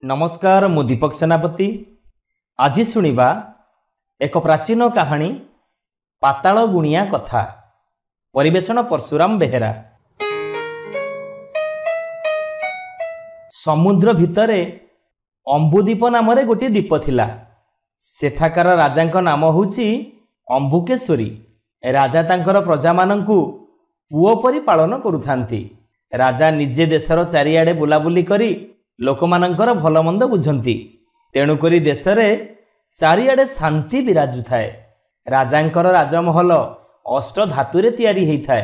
नमस्कार मु दीपक सेनापति। आज शुणिबा एक प्राचीन कहानी पाताल गुणिया कथा। परिवेषण परशुराम बेहेरा। समुद्र भितरे अंबुदीप नाम गोटे द्वीप थिला। सेठाकार राजांक नाम होउची अंबुकेश्वरी। राजा तांकर प्रजा मानंकु पुओ परि पालन करुथांती। राजा निजे देशर चारिआडे बुलाबुली करी लोकमानंकर भल मंद बुझंती। तेणुकरी देशरे चारिआडे शांति विराजु थाए। राजांकर राजमहल अष्ट धातुरे तैयारी हेई थाए।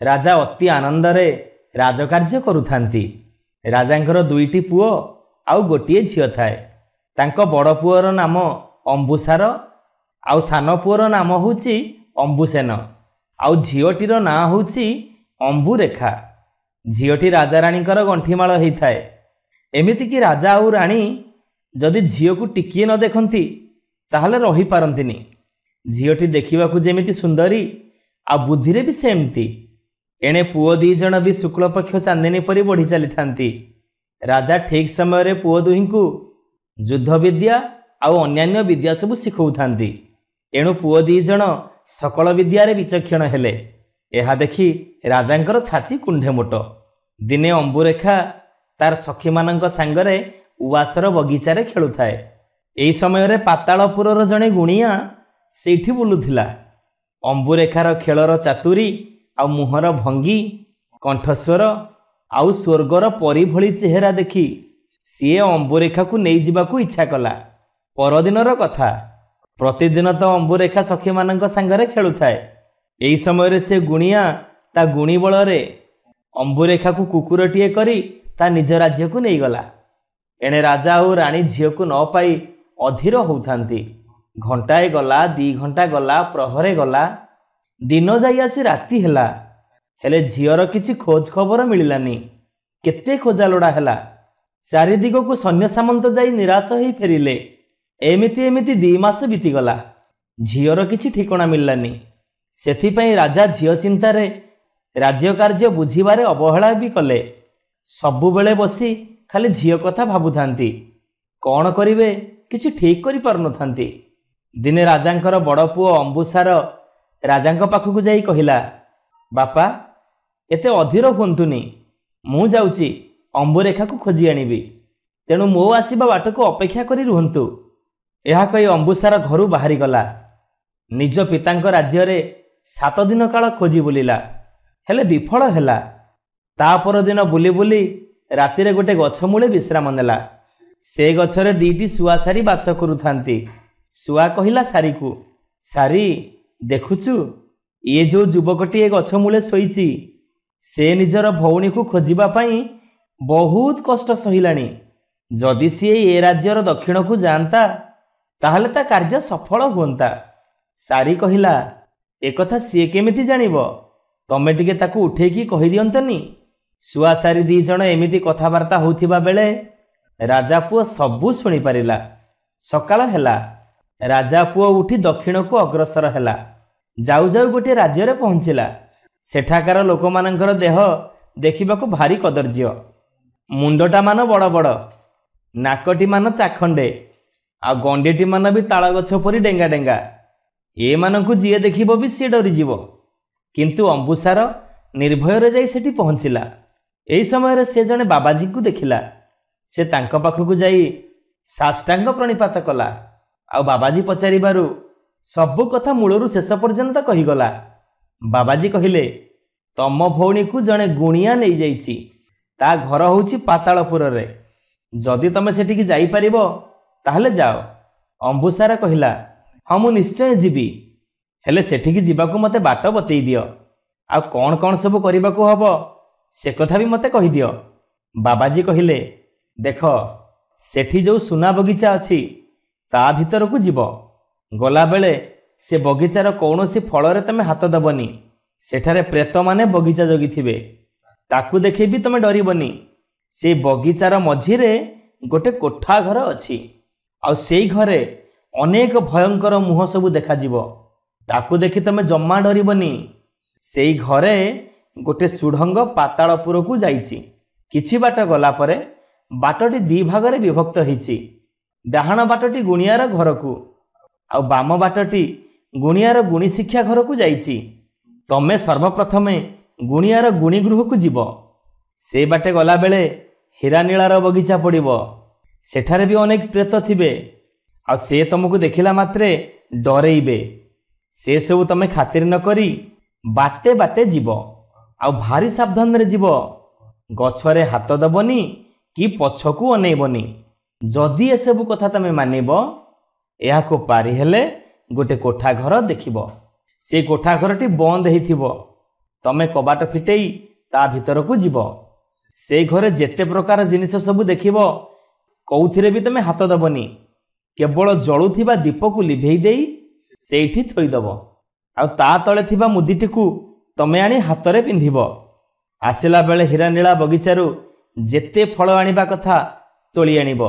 राजा अति आनंदरे राजकार्य करुथांती। राजांकर दुईटी पुओ आउ गोटिए झियो थाए। तांको बड़ पुओर नाम अंबुसार आउ सान पुओर नाम होउची अंबुसेन आउ झियोटीर ना होउची अंबुरेखा। झियोटी राजा राणीकर गंठीमाल हेई थाए। एमिति कि राजा और राणी जदि झील को टिकिए न देखती ताहले रही पारंतिनी। झीलटी देखिबाकू जेमिति सुंदरी आ बुद्धि रे भी सेमती। एणे पुओ दी जण भी शुक्लपक्ष चांदिनी परी बढ़ी चली थांती। राजा ठीक समय रे पुओ दुही को युद्ध विद्या आउ अन्यान्य विद्या सब शिखौथांती। एणु पुओ दी जण सकल विद्यारे विचक्षण हेले। एहा देखि राजांकर छाती कुंढे मोट। दिने अंबुरेखा तार सखी मानंक सांगरे उवासर बगीचारे खेलुथाए। एई समय रे पातालपुरर जणे गुणिया सेठी बुलुथिला। अंबुरेखार खेलर चातुरी आ मुहर भंगी कंठस्वर आउ स्वर्गर परी भली चेहरा देखी सीए अंबुरेखा को नहीं जिबाकू इच्छा कला। परदिनर कथा। प्रतिदिन तो अंबुरेखा सखी मानंक सांगरे खेलुथाए। एई समय रे से गुणिया ता गुणी बलरे अंबुरेखा को कुकुरटीए करी ता निज राज्य को नहीं गला। एणे राजा और राणी झील को न पाई अधीर होउथांती। घंटाए गला, 2 घंटा गला, प्रहरे गला, दिन जाई आसी राति हेला। हेले झीवर किछि खोज खबर मिलिलानी। केते खोजा लोड़ा हेला। चारिदिग को सैन्य सामंत जाई निराश होई फेरिले। एमिति एमिति 2 मास बीतीगला। झीवर किछि ठिकणा मिलिलानी। सेथिपई राजा झील चिंतारे राज्य कार्य बुझिबारे अवहेला भी कले। सबु बेले बसी खाली झील कथा भाबुथांती। कौन करिवे किछि ठीक करि पारुनथांती। दिने राजांकर बड़ पुओ अंबुसार राजांक पाखकु जाई कहिला, बापा एते अधीर हुंतुनी। मु जाउची अंबुरेखा को खोजी आनिबी। तेणु मो आसीबा बाटको अपेक्षा करि रुहंतु। एहा कहि अंबुसार घरु बाहरी गला। निज पितांक राज्य रे 7 दिन काल खोजी बुलिला। हेले विफल हेला। तापर दिन बुली बुली राति रे गोटे गछ मूले विश्राम नेला। से गछरे 2टी सुआ सारी बास करुथांती। सुआ कहिला सारी को, सारी देखुचु ये जो युवकटी गछ मूले सोईची से निजर भौणी को खोजिबा पई बहुत कष्ट सहिलाणी। जदि सी ए राज्यर दक्षिण को जानता ताहले ता कार्य सफल हुंता। सारी कहिला, एकथा सी केमिति जानिबो? तमे टिके ताकू उठेकी कहि दियंतनी। सुआ सारी 2 जण एमिति कथाबार्ता होथिबा बेले राजा पुओ सबु शुणी पारिला। सकाळ हेला। राजा पुओ उठी दक्षिण को अग्रसर हेला। जाउ जाउ गोटे राज्य रे पहुंचिला। सेठाकार लोकमानंकर देह देखिबाकू भारी कदर्ज्य। मुंडटा मान बड़ बड़, नाकटी मान चाखंडे आ गंडीटी मान भी ताଳ गछ परी डेंगा डेंगा। ए मानंकू जिए देखिबो भी सी डरी जीवो। किंतु अंबुसार निर्भय रे जाई सेठी पहुंचिला। एई समय रे से जने बाबाजी को देखिला। से तांको पाखकु जाई साष्टांग प्रणिपात कला। आ बाबाजी पचारिबारु सबु कथा मूलरु शेष पर्यंत कहिगला। बाबाजी कहिले, तम भौणी को जने गुणिया नहीं जाईची। ता घर होउची पातालपुर रे। जदि तमे सेठी जाई परिबो ताहले जाओ। अंबुसार कहिला, हां मु निश्चय जीवी। हेले सेठी जिबाकू मते बाट बतेई दियो। आ कौन कौन सब करिबाकू हबो से कथा भी मते कहि दियो। बाबाजी कहिले, देख सेठी जो सुना बगीचा अछि ता भीतर को जीव। गला बेले से बगीचार कौनसी फल रे तमे हाथ दबनी। सेठारे प्रेत माने बगीचा जगिथिबे। ताकू देखि भी तमे डरिबनी। से बगीचार मझिरे गोटे कोठा घर अछि। आ सेई घरे अनेक भयंकर मुह सब देखा जीवो। ताकू देखि तमे जम्मा डरिबनी। सेई घरे गोटे सुढंग पातालपुर को जाइछि। किछि बाट गला परे ବାଟଟି ଦି ଭାଗରେ ବିଭକ୍ତ ହୋଇଛି। ଡାହାଣ ବାଟଟି ଗୁଣିଆର ଘରକୁ ଆଉ ବାମ ବାଟଟି ଗୁଣିଆର ଗୁଣି ଶିକ୍ଷା ଘରକୁ ଯାଇଛି। ତମେ ସର୍ବପ୍ରଥମେ ଗୁଣିଆର ଗୁଣି ଗୃହକୁ ଯିବ। ସେ ବାଟେ ଗଲାବେଳେ ହୀରାନୀଳାର ବଗିଚା ପଡ଼ିବ। ସେଠାରେ ବି ଅନେକ ପ୍ରେତ ଥିବେ ଆଉ ସେ ତମକୁ ଦେଖିଲା ମାତ୍ରେ ଡରେଇବେ। ସେସବୁ ତମେ ଖାତିର ନ କରି ବାଟେ ବାଟେ ଯିବ ଆଉ ଭାରି ସାବଧାନରେ ଯିବ। ଗଛରେ ହାତ ଦେବନି କି ପଛକୁ ଅନେଇବନି। ଯଦି ଏସବୁ କଥା ତମେ ମାନିବ, ଏହାକୁ ପାରି ହେଲେ ଗୋଟେ କୋଠା ଘର ଦେଖିବ। ସେ କୋଠା ଘରଟି ବନ୍ଦ ହେଇଥିବ। ତମେ କବାଟ ଫିଟେଇ ତା ଭିତରକୁ ଯିବ। ସେଇ ଘରେ ଯେତେ ପ୍ରକାର ଜିନିଷ ସବୁ ଦେଖିବ, କୋଉଥିରେ ବି ତମେ ହାତ ଦେବନି। କେବଳ ଜଳୁଥିବା ଦୀପକୁ ଲିଭେଇ ଦେଇ ସେଇଠି ଥୋଇଦେବ ଆଉ ତା ତଳେ ଥିବା ମୁଦିଟିକୁ ତମେ ଆଣି ହାତରେ ପିନ୍ଧିବ। ଆସିଲା ବେଳେ ହୀରାନୀଳା ବଗିଚାରୁ ଯେତେ ଫଳ ଆଣିବା କଥା ତୋଳି ଆଣିବ।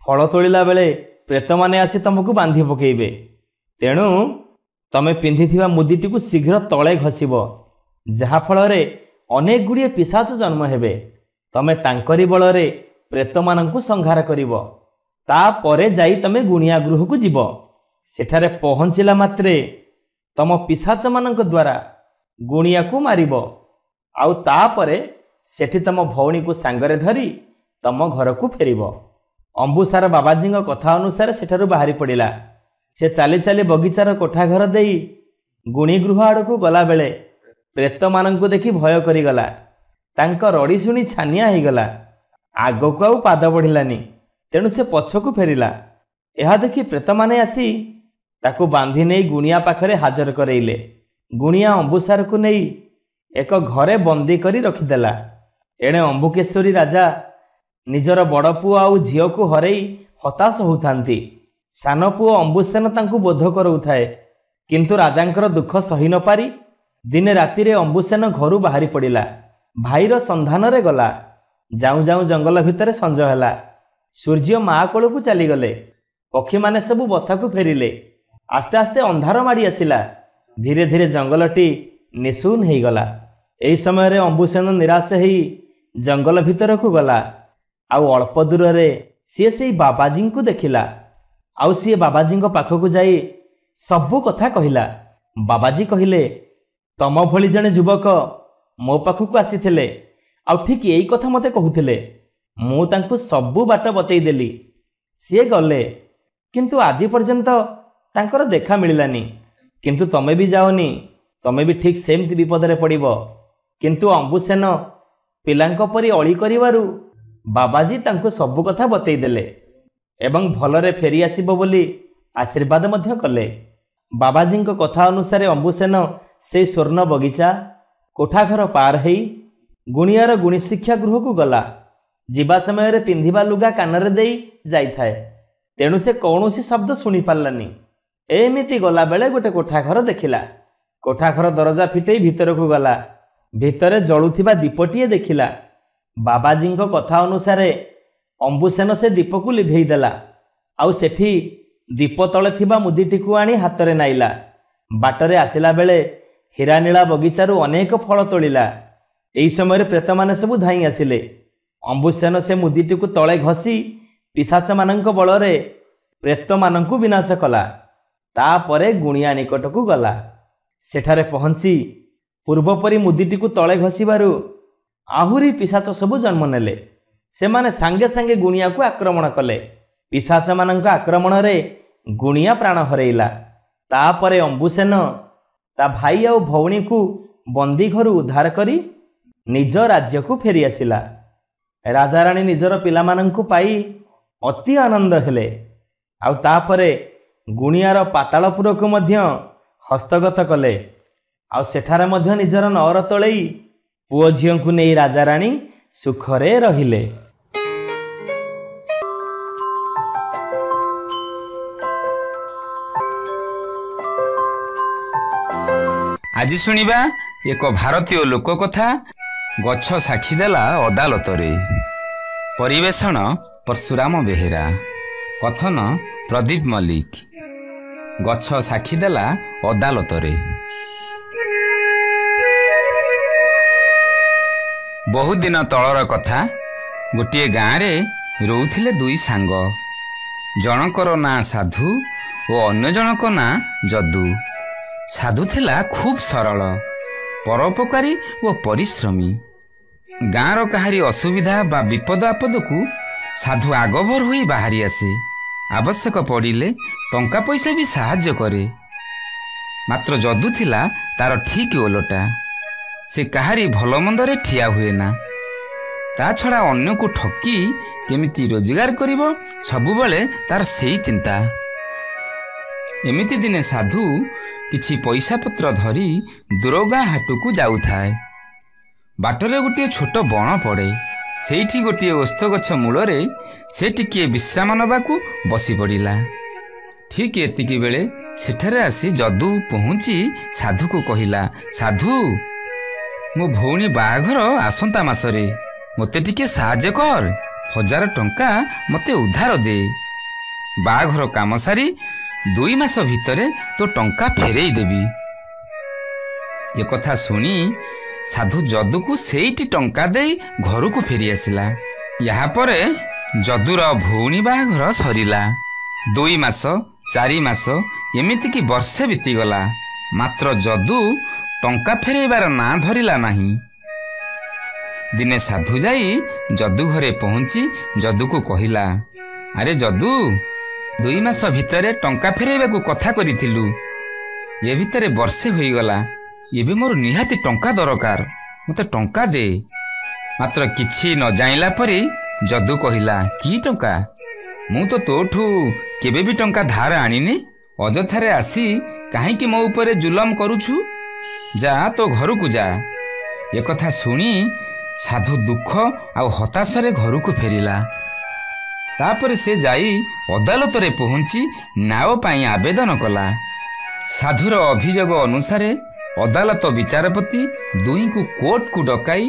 ଫଳ ତୋଳିଲା ବେଳେ ପ୍ରେତମାନେ ଆସି ତମକୁ ବାନ୍ଧି ପକାଇବେ। ତେଣୁ ତମେ ପିନ୍ଧିଥିବା ମୁଦିଟିକୁ ଶୀଘ୍ର ତଳେ ଘଷିବ, ଯାହାଫଳରେ ଅନେକ ଗୁଡ଼ିଏ ପିଶାଚ ଜନ୍ମ ହେବେ। ତମେ ତାଙ୍କରି ବଳରେ ପ୍ରେତମାନଙ୍କୁ ସଂହାର କରିବ। ତାପରେ ଯାଇ ତମେ ଗୁଣିଆ ଗୃହକୁ ଯିବ। ସେଠାରେ ପହଞ୍ଚିଲା ମାତ୍ରେ ତମ ପିଶାଚମାନଙ୍କ ଦ୍ୱାରା ଗୁଣିଆକୁ ମାରିବ ଆଉ ତାପରେ ସେଠି ତମ ଭଉଣୀକୁ ସାଙ୍ଗରେ ଧରି ତମ ଘରକୁ ଫେରିବ। ଅମ୍ବୁସାର ବାବାଜୀଙ୍କ କଥା ଅନୁସାରେ ସେଠାରୁ ବାହାରି ପଡ଼ିଲା। ସେ ଚାଲି ଚାଲି ବଗିଚାର କୋଠା ଘର ଦେଇ ଗୁଣି ଗୃହ ଆଡ଼କୁ ଗଲାବେଳେ ପ୍ରେତମାନଙ୍କୁ ଦେଖି ଭୟ କରିଗଲା। ତାଙ୍କ ରଡ଼ି ଶୁଣି ଛାନିଆ ହେଇଗଲା। ଆଗକୁ ଆଉ ପାଦ ବଢ଼ିଲାନି। ତେଣୁ ସେ ପଛକୁ ଫେରିଲା। ଏହା ଦେଖି ପ୍ରେତମାନେ ଆସି ତାକୁ ବାନ୍ଧି ନେଇ ଗୁଣିଆ ପାଖରେ ହାଜର କରେଇଲେ। ଗୁଣିଆ ଅମ୍ବୁସାରକୁ ନେଇ ଏକ ଘରେ ବନ୍ଦୀ କରି ରଖିଦେଲା। ଏଣେ ଅମ୍ବୁକେଶ୍ୱରୀ ରାଜା ନିଜର ବଡ଼ ପୁଅ ଆଉ ଝିଅକୁ ହରେଇ ହତାଶ ହେଉଥାନ୍ତି। ସାନ ପୁଅ ଅମ୍ବୁସେନ ତାଙ୍କୁ ବୋଧ କରାଉଥାଏ। କିନ୍ତୁ ରାଜାଙ୍କର ଦୁଃଖ ସହି ନ ପାରି ଦିନେ ରାତିରେ ଅମ୍ବୁସେନ ଘରୁ ବାହାରି ପଡ଼ିଲା। ଭାଇର ସନ୍ଧାନରେ ଗଲା। ଯାଉଁ ଯାଉଁ ଜଙ୍ଗଲ ଭିତରେ ସଞ୍ଜ ହେଲା। ସୂର୍ଯ୍ୟ ମା କୋଳକୁ ଚାଲିଗଲେ। ପକ୍ଷୀମାନେ ସବୁ ବସାକୁ ଫେରିଲେ। ଆସ୍ତେ ଆସ୍ତେ ଅନ୍ଧାର ମାଡ଼ି ଆସିଲା। ଧୀରେ ଧୀରେ ଜଙ୍ଗଲଟି ନିଶୂନ ହେଇଗଲା। ଏହି ସମୟରେ ଅମ୍ବୁସେନ ନିରାଶ ହେଇ ଜଙ୍ଗଲ ଭିତରକୁ ଗଲା ଆଉ ଅଳ୍ପ ଦୂରରେ ସିଏ ସେଇ ବାବାଜୀଙ୍କୁ ଦେଖିଲା। ଆଉ ସିଏ ବାବାଜୀଙ୍କ ପାଖକୁ ଯାଇ ସବୁ କଥା କହିଲା। ବାବାଜୀ କହିଲେ, ତମ ଭଳି ଜଣେ ଯୁବକ ମୋ ପାଖକୁ ଆସିଥିଲେ ଆଉ ଠିକ୍ ଏଇ କଥା ମୋତେ କହୁଥିଲେ। ମୁଁ ତାଙ୍କୁ ସବୁ ବାଟ ବତେଇ ଦେଲି। ସିଏ ଗଲେ, କିନ୍ତୁ ଆଜି ପର୍ଯ୍ୟନ୍ତ ତାଙ୍କର ଦେଖା ମିଳିଲାନି। କିନ୍ତୁ ତମେ ବି ଯାଅନି, ତମେ ବି ଠିକ୍ ସେମିତି ବିପଦରେ ପଡ଼ିବ। କିନ୍ତୁ ଅମ୍ବୁସେନ ପିଲାଙ୍କ ପରି ଅଳି କରିବାରୁ ବାବାଜୀ ତାଙ୍କୁ ସବୁ କଥା ବତେଇ ଦେଲେ ଏବଂ ଭଲରେ ଫେରି ଆସିବ ବୋଲି ଆଶୀର୍ବାଦ ମଧ୍ୟ କଲେ। ବାବାଜୀଙ୍କ କଥା ଅନୁସାରେ ଅମ୍ବୁସେନ ସେଇ ସ୍ୱର୍ଣ୍ଣ ବଗିଚା କୋଠାଘର ପାର ହେଇ ଗୁଣିଆର ଗୁଣି ଶିକ୍ଷା ଗୃହକୁ ଗଲା। ଯିବା ସମୟରେ ପିନ୍ଧିବା ଲୁଗା କାନରେ ଦେଇ ଯାଇଥାଏ। ତେଣୁ ସେ କୌଣସି ଶବ୍ଦ ଶୁଣିପାରିଲାନି। ଏମିତି ଗଲାବେଳେ ଗୋଟେ କୋଠାଘର ଦେଖିଲା। କୋଠାଘର ଦରଜା ଫିଟେଇ ଭିତରକୁ ଗଲା। ଭିତରେ ଜଳୁଥିବା ଦୀପଟିଏ ଦେଖିଲା। ବାବାଜୀଙ୍କ କଥା ଅନୁସାରେ ଅମ୍ବୁସେନ ସେ ଦୀପକୁ ଲିଭେଇ ଦେଲା ଆଉ ସେଠି ଦୀପ ତଳେ ଥିବା ମୁଦିଟିକୁ ଆଣି ହାତରେ ନାଇଲା। ବାଟରେ ଆସିଲା ବେଳେ ହୀରାନୀଳା ବଗିଚାରୁ ଅନେକ ଫଳ ତୋଳିଲା। ଏହି ସମୟରେ ପ୍ରେତମାନେ ସବୁ ଧାଇଁ ଆସିଲେ। ଅମ୍ବୁସେନ ସେ ମୁଦିଟିକୁ ତଳେ ଘଷି ପିଶାଚମାନଙ୍କ ବଳରେ ପ୍ରେତମାନଙ୍କୁ ବିନାଶ କଲା। ତାପରେ ଗୁଣିଆ ନିକଟକୁ ଗଲା। ସେଠାରେ ପହଞ୍ଚି ପୂର୍ବପରି ମୁଦିଟିକୁ ତଳେ ଘଷିବାରୁ ଆହୁରି ପିଶାଚ ସବୁ ଜନ୍ମ ନେଲେ। ସେମାନେ ସାଙ୍ଗେ ସାଙ୍ଗେ ଗୁଣିଆକୁ ଆକ୍ରମଣ କଲେ। ପିଶାଚମାନଙ୍କ ଆକ୍ରମଣରେ ଗୁଣିଆ ପ୍ରାଣ ହରେଇଲା। ତାପରେ ଅମ୍ବୁସେନ ତା ଭାଇ ଆଉ ଭଉଣୀକୁ ବନ୍ଦୀ ଘରୁ ଉଦ୍ଧାର କରି ନିଜ ରାଜ୍ୟକୁ ଫେରି ଆସିଲା। ରାଜାରାଣୀ ନିଜର ପିଲାମାନଙ୍କୁ ପାଇ ଅତି ଆନନ୍ଦ ହେଲେ ଆଉ ତାପରେ ଗୁଣିଆର ପାତାଳପୁରକୁ ମଧ୍ୟ ହସ୍ତଗତ କଲେ ଆଉ ସେଠାରେ ମଧ୍ୟ ନିଜର ନଅର ତୋଳେଇ ପୁଅ ଝିଅଙ୍କୁ ନେଇ ରାଜାରାଣୀ ସୁଖରେ ରହିଲେ। ଆଜି ଶୁଣିବା ଏକ ଭାରତୀୟ ଲୋକକଥା, ଗଛ ସାକ୍ଷୀ ଦେଲା ଅଦାଲତରେ। ପରିବେଷଣ ପରଶୁରାମ ବେହେରା। କଥନ ପ୍ରଦୀପ ମଲ୍ଲିକ। ଗଛ ସାକ୍ଷୀ ଦେଲା ଅଦାଲତରେ। ବହୁତ ଦିନ ତଳର କଥା। ଗୋଟିଏ ଗାଁରେ ରହୁଥିଲେ ଦୁଇ ସାଙ୍ଗ। ଜଣଙ୍କର ନାଁ ସାଧୁ ଓ ଅନ୍ୟ ଜଣଙ୍କ ନାଁ ଯଦୁ। ସାଧୁ ଥିଲା ଖୁବ୍ ସରଳ, ପରୋପକାରୀ ଓ ପରିଶ୍ରମୀ। ଗାଁର କାହାରି ଅସୁବିଧା ବା ବିପଦ ଆପଦକୁ ସାଧୁ ଆଗଭର ହୋଇ ବାହାରି ଆସେ। ଆବଶ୍ୟକ ପଡ଼ିଲେ ଟଙ୍କା ପଇସା ବି ସାହାଯ୍ୟ କରେ। ମାତ୍ର ଯଦୁ ଥିଲା ତାର ଠିକ୍ ଓଲଟା। ସେ କାହାରି ଭଲ ମନ୍ଦରେ ଠିଆ ହୁଏ ନା। ତା ଛଡ଼ା ଅନ୍ୟକୁ ଠକି କେମିତି ରୋଜଗାର କରିବ, ସବୁବେଳେ ତାର ସେଇ ଚିନ୍ତା। ଏମିତି ଦିନେ ସାଧୁ କିଛି ପଇସା ପତ୍ର ଧରି ଦୂର ଗାଁ ହାଟକୁ ଯାଉଥାଏ। ବାଟରେ ଗୋଟିଏ ଛୋଟ ବଣ ପଡ଼େ। ସେଇଠି ଗୋଟିଏ ଓସ୍ତ ଗଛ ମୂଳରେ ସେ ଟିକିଏ ବିଶ୍ରାମ ନେବାକୁ ବସି ପଡ଼ିଲା। ଠିକ୍ ଏତିକି ବେଳେ ସେଠାରେ ଆସି ଯଦୁ ପହଞ୍ଚି ସାଧୁକୁ କହିଲା, ସାଧୁ, ମୋ ଭଉଣୀ ବାହାଘର ଆସନ୍ତା ମାସରେ, ମୋତେ ଟିକେ ସାହାଯ୍ୟ କର। 1000 ଟଙ୍କା ମୋତେ ଉଧାର ଦେ। ବାହାଘର କାମ ସାରି 2 ମାସ ଭିତରେ ତୋ ଟଙ୍କା ଫେରେଇ ଦେବି। ଏକଥା ଶୁଣି ସାଧୁ ଯଦୁକୁ ସେଇଠି ଟଙ୍କା ଦେଇ ଘରକୁ ଫେରି ଆସିଲା। ଏହାପରେ ଯଦୁର ଭଉଣୀ ବାହାଘର ସରିଲା। 2 ମାସ, 4 ମାସ, ଏମିତିକି ବର୍ଷେ ବିତିଗଲା। ମାତ୍ର ଯଦୁ ଟଙ୍କା ଫେରାଇବାର ନାଁ ଧରିଲା ନାହିଁ। ଦିନେ ସାଧୁ ଯାଇ ଯଦୁ ଘରେ ପହଞ୍ଚି ଯଦୁକୁ କହିଲା, ଆରେ ଯଦୁ, 2 ମାସ ଭିତରେ ଟଙ୍କା ଫେରାଇବାକୁ କଥା କରିଥିଲୁ। ଏ ଭିତରେ ବର୍ଷେ ହୋଇଗଲା। ଏବେ ମୋର ନିହାତି ଟଙ୍କା ଦରକାର, ମୋତେ ଟଙ୍କା ଦେ। ମାତ୍ର କିଛି ନ ଜାଣିଲା ପରି ଯଦୁ କହିଲା, କି ଟଙ୍କା? ମୁଁ ତ ତୋଠୁ କେବେ ବି ଟଙ୍କା ଧାର ଆଣିନି। ଅଯଥାରେ ଆସି କାହିଁକି ମୋ ଉପରେ ଜୁଲମ କରୁଛୁ? ଯା, ତୋ ଘରକୁ ଯା। ଏକଥା ଶୁଣି ସାଧୁ ଦୁଃଖ ଆଉ ହତାଶରେ ଘରକୁ ଫେରିଲା। ତାପରେ ସେ ଯାଇ ଅଦାଲତରେ ପହଞ୍ଚି ନ୍ୟାୟ ପାଇଁ ଆବେଦନ କଲା। ସାଧୁର ଅଭିଯୋଗ ଅନୁସାରେ ଅଦାଲତ ବିଚାରପତି ଦୁହିଁଙ୍କୁ କୋର୍ଟକୁ ଡକାଇ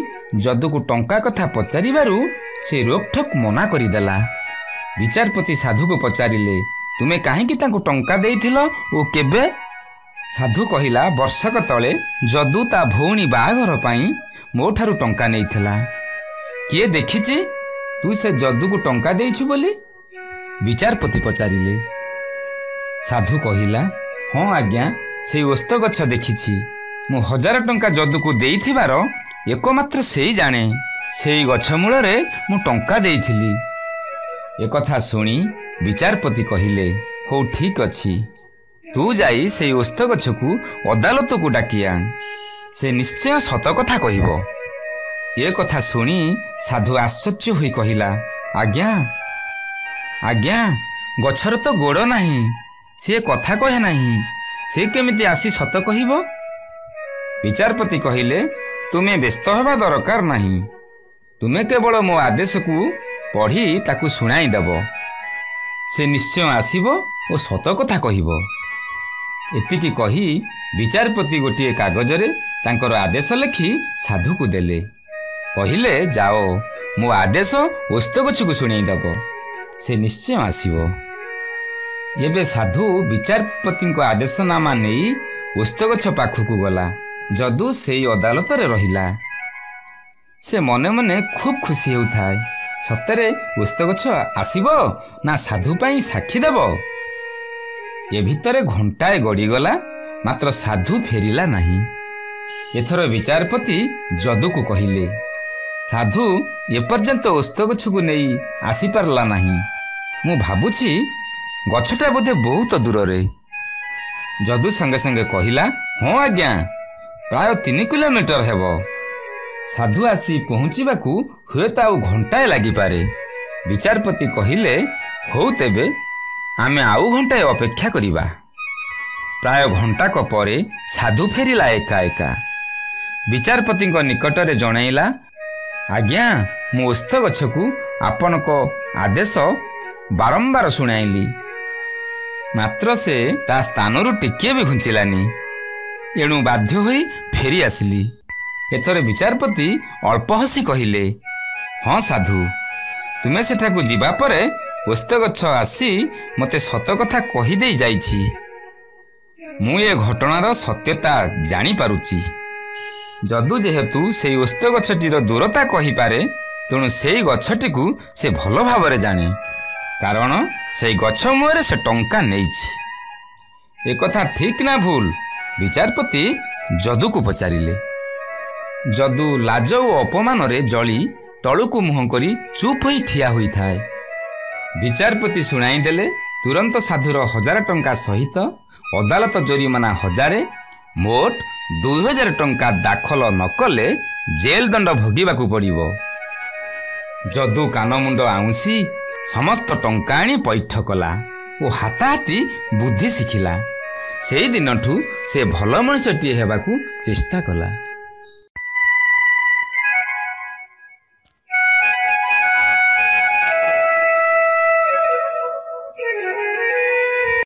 ଯଦୁକୁ ଟଙ୍କା କଥା ପଚାରିବାରୁ ସେ ରୋକଠୋକ୍ ମନା କରିଦେଲା। ବିଚାରପତି ସାଧୁକୁ ପଚାରିଲେ, ତୁମେ କାହିଁକି ତାଙ୍କୁ ଟଙ୍କା ଦେଇଥିଲ ଓ କେବେ? ସାଧୁ କହିଲା, ବର୍ଷକ ତଳେ ଯଦୁ ତା ଭଉଣୀ ବାହାଘର ପାଇଁ ମୋ ଠାରୁ ଟଙ୍କା ନେଇଥିଲା। କିଏ ଦେଖିଛି ତୁ ସେ ଯଦୁକୁ ଟଙ୍କା ଦେଇଛୁ ବୋଲି? ବିଚାରପତି ପଚାରିଲେ। ସାଧୁ କହିଲା, ହଁ ଆଜ୍ଞା, ସେଇ ଓସ୍ତ ଗଛ ଦେଖିଛି। ମୁଁ 1000 ଟଙ୍କା ଯଦୁକୁ ଦେଇଥିବାର ଏକମାତ୍ର ସେଇ ଜାଣେ। ସେଇ ଗଛ ମୂଳରେ ମୁଁ ଟଙ୍କା ଦେଇଥିଲି। ଏକଥା ଶୁଣି ବିଚାରପତି କହିଲେ, ହଉ ଠିକ୍ ଅଛି, ତୁ ଯାଇ ସେଇ ଓସ୍ତ ଗଛକୁ ଅଦାଲତକୁ ଡାକି ଆଣ। ସେ ନିଶ୍ଚୟ ସତ କଥା କହିବ। ଏ କଥା ଶୁଣି ସାଧୁ ଆଶ୍ଚର୍ଯ୍ୟ ହୋଇ କହିଲା, ଆଜ୍ଞା, ଗଛର ତ ଗୋଡ଼ ନାହିଁ, ସେ କଥା କହେ ନାହିଁ, ସେ କେମିତି ଆସି ସତ କହିବ? ବିଚାରପତି କହିଲେ, ତୁମେ ବ୍ୟସ୍ତ ହେବା ଦରକାର ନାହିଁ। ତୁମେ କେବଳ ମୋ ଆଦେଶକୁ ପଢ଼ି ତାକୁ ଶୁଣାଇ ଦେବ। ସେ ନିଶ୍ଚୟ ଆସିବ ଓ ସତ କଥା କହିବ। ଏତିକି କହି ବିଚାରପତି ଗୋଟିଏ କାଗଜରେ ତାଙ୍କର ଆଦେଶ ଲେଖି ସାଧୁକୁ ଦେଲେ। କହିଲେ, ଯାଅ, ମୋ ଆଦେଶ ଓସ୍ତ ଗଛକୁ ଶୁଣାଇ ଦେବ। ସେ ନିଶ୍ଚୟ ଆସିବ। ଏବେ ସାଧୁ ବିଚାରପତିଙ୍କ ଆଦେଶନାମା ନେଇ ଓସ୍ତ ଗଛ ପାଖକୁ ଗଲା। ଯଦୁ ସେଇ ଅଦାଲତରେ ରହିଲା। ସେ ମନେ ମନେ ଖୁବ୍ ଖୁସି ହେଉଥାଏ। ସତରେ ଓସ୍ତ ଗଛ ଆସିବ ନା ସାଧୁ ପାଇଁ ସାକ୍ଷୀ ଦେବ? ଏ ଭିତରେ ଘଣ୍ଟାଏ ଗଡ଼ିଗଲା, ମାତ୍ର ସାଧୁ ଫେରିଲା ନାହିଁ। ଏଥର ବିଚାରପତି ଯଦୁକୁ କହିଲେ, ସାଧୁ ଏପର୍ଯ୍ୟନ୍ତ ଓସ୍ତ ଗଛକୁ ନେଇ ଆସିପାରିଲା ନାହିଁ। ମୁଁ ଭାବୁଛି ଗଛଟା ବୋଧେ ବହୁତ ଦୂରରେ। ଯଦୁ ସଙ୍ଗେ ସଙ୍ଗେ କହିଲା, ହଁ ଆଜ୍ଞା, ପ୍ରାୟ 3 କିଲୋମିଟର ହେବ। ସାଧୁ ଆସି ପହଞ୍ଚିବାକୁ ହୁଏତ ଆଉ ଘଣ୍ଟାଏ ଲାଗିପାରେ। ବିଚାରପତି କହିଲେ, ହଉ ତେବେ ଆମେ ଆଉ ଘଣ୍ଟାଏ ଅପେକ୍ଷା କରିବା। ପ୍ରାୟ ଘଣ୍ଟାକ ପରେ ସାଧୁ ଫେରିଲା ଏକା ଏକା। ବିଚାରପତିଙ୍କ ନିକଟରେ ଜଣାଇଲା, ଆଜ୍ଞା, ମୁଁ ଓସ୍ତ ଗଛକୁ ଆପଣଙ୍କ ଆଦେଶ ବାରମ୍ବାର ଶୁଣାଇଲି, ମାତ୍ର ସେ ତା ସ୍ଥାନରୁ ଟିକିଏ ବି ଘୁଞ୍ଚିଲାନି। ଏଣୁ ବାଧ୍ୟ ହୋଇ ଫେରି ଆସିଲି। ଏଥର ବିଚାରପତି ଅଳ୍ପ ହସି କହିଲେ, ହଁ ସାଧୁ, ତୁମେ ସେଠାକୁ ଯିବା ପରେ ଓସ୍ତ ଗଛ ଆସି ମୋତେ ସତ କଥା କହିଦେଇ ଯାଇଛି। ମୁଁ ଏ ଘଟଣାର ସତ୍ୟତା ଜାଣିପାରୁଛି। ଯଦୁ ଯେହେତୁ ସେଇ ଓସ୍ତ ଗଛଟିର ଦୂରତା କହିପାରେ, ତେଣୁ ସେଇ ଗଛଟିକୁ ସେ ଭଲ ଭାବରେ ଜାଣେ, କାରଣ ସେଇ ଗଛ ମୂଳରେ ସେ ଟଙ୍କା ନେଇଛି। ଏକଥା ଠିକ୍ ନା ଭୁଲ? ବିଚାରପତି ଯଦୁକୁ ପଚାରିଲେ। ଯଦୁ ଲାଜ ଓ ଅପମାନରେ ଜଳି ତଳକୁ ମୁହଁ କରି ଚୁପ୍ ହୋଇ ଠିଆ ହୋଇଥାଏ। ବିଚାରପତି ଶୁଣାଇ ଦେଲେ, ତୁରନ୍ତ ସାଧୁର 1000 ଟଙ୍କା ସହିତ ଅଦାଲତ ଜୋରିମାନା 1000, ମୋଟ 2000 ଟଙ୍କା ଦାଖଲ ନ କଲେ ଜେଲ ଦଣ୍ଡ ଭୋଗିବାକୁ ପଡ଼ିବ। ଯଦୁ କାନମୁଣ୍ଡ ଆଉଁସି ସମସ୍ତ ଟଙ୍କା ଆଣି ପୈଠ କଲା ଓ ହାତାହାତି ବୁଦ୍ଧି ଶିଖିଲା। ସେଇ ଦିନଠୁ ସେ ଭଲ ମଣିଷଟିଏ ହେବାକୁ ଚେଷ୍ଟା କଲା।